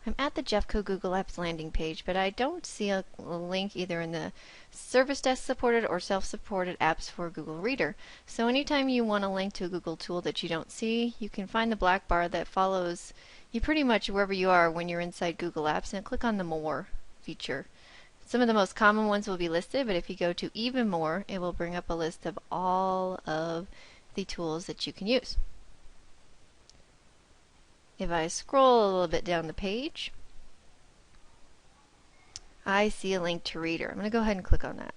I'm at the Jeffco Google Apps landing page, but I don't see a link either in the Service Desk supported or self-supported apps for Google Reader. So anytime you want a link to a Google tool that you don't see, you can find the black bar that follows you pretty much wherever you are when you're inside Google Apps and click on the More feature. Some of the most common ones will be listed, but if you go to Even More, it will bring up a list of all of the tools that you can use. If I scroll a little bit down the page, I see a link to Reader. I'm going to go ahead and click on that.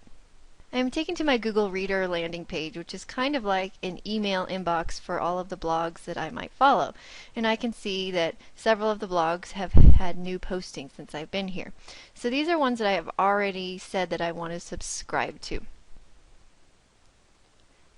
I am taken to my Google Reader landing page, which is kind of like an email inbox for all of the blogs that I might follow. And I can see that several of the blogs have had new postings since I've been here. So these are ones that I have already said that I want to subscribe to.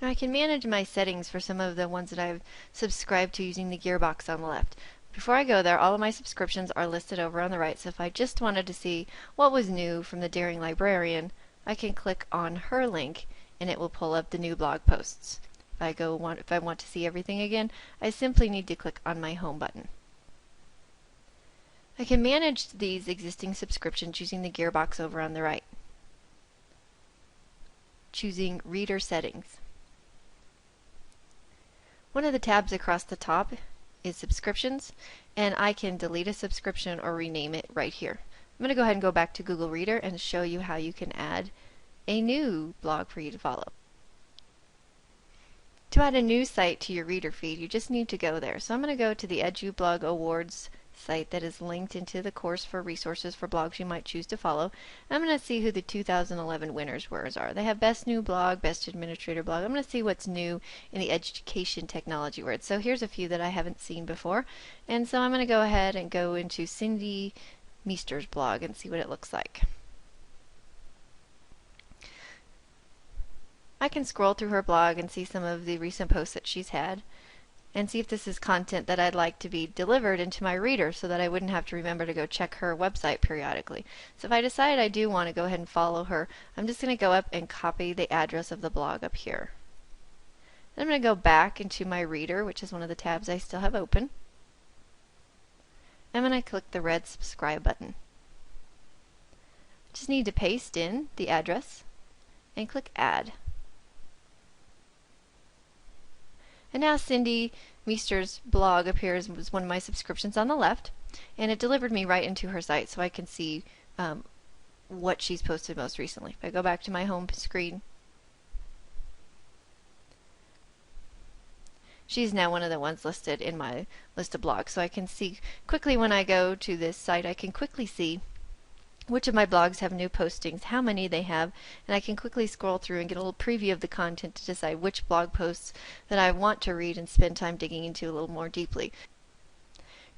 Now I can manage my settings for some of the ones that I've subscribed to using the gearbox on the left. Before I go there, all of my subscriptions are listed over on the right, so if I just wanted to see what was new from the Daring Librarian, I can click on her link and it will pull up the new blog posts. If I want to see everything again, I simply need to click on my home button. I can manage these existing subscriptions using the gearbox over on the right, choosing Reader Settings. One of the tabs across the top is Subscriptions, and I can delete a subscription or rename it right here. I'm going to go ahead and go back to Google Reader and show you how you can add a new blog for you to follow. To add a new site to your Reader feed, you just need to go there. So I'm going to go to the EduBlog Awards site that is linked into the course for resources for blogs you might choose to follow. I'm going to see who the 2011 winners are. They have Best New Blog, Best Administrator Blog. I'm going to see what's new in the education technology world. So here's a few that I haven't seen before. And so I'm going to go ahead and go into Cindy Meester's blog and see what it looks like. I can scroll through her blog and see some of the recent posts that she's had and see if this is content that I'd like to be delivered into my reader so that I wouldn't have to remember to go check her website periodically. So if I decide I do want to go ahead and follow her, I'm just going to go up and copy the address of the blog up here. Then I'm going to go back into my reader, which is one of the tabs I still have open. I'm going to click the red subscribe button. Just need to paste in the address and click add. And now Cindy Meester's blog appears as one of my subscriptions on the left, and it delivered me right into her site so I can see what she's posted most recently. If I go back to my home screen, she's now one of the ones listed in my list of blogs. So I can see quickly when I go to this site, I can quickly see which of my blogs have new postings, how many they have, and I can quickly scroll through and get a little preview of the content to decide which blog posts that I want to read and spend time digging into a little more deeply.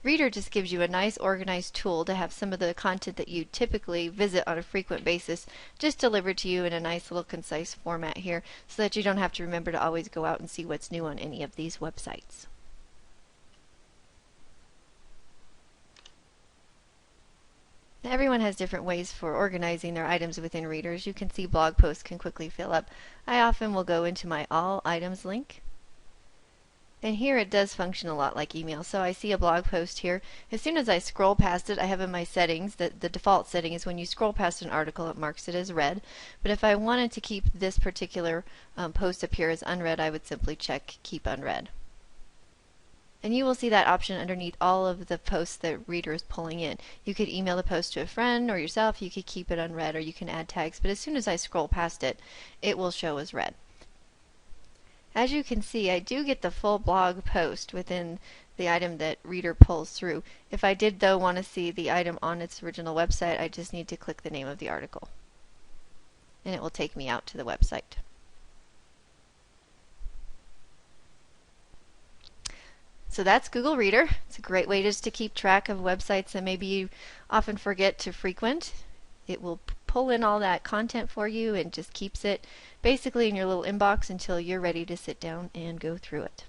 Reader just gives you a nice organized tool to have some of the content that you typically visit on a frequent basis just delivered to you in a nice little concise format here so that you don't have to remember to always go out and see what's new on any of these websites. Now, everyone has different ways for organizing their items within readers. You can see blog posts can quickly fill up. I often will go into my All Items link. And here it does function a lot like email. So I see a blog post here. As soon as I scroll past it, I have in my settings that the default setting is when you scroll past an article, it marks it as read. But if I wanted to keep this particular post appear as unread, I would simply check Keep Unread. And you will see that option underneath all of the posts that Reader is pulling in. You could email the post to a friend or yourself, you could keep it unread, or you can add tags, but as soon as I scroll past it, it will show as read. As you can see, I do get the full blog post within the item that Reader pulls through. If I did, though, want to see the item on its original website, I just need to click the name of the article, and it will take me out to the website. So that's Google Reader. It's a great way just to keep track of websites that maybe you often forget to frequent. It will pull in all that content for you and just keeps it basically in your little inbox until you're ready to sit down and go through it.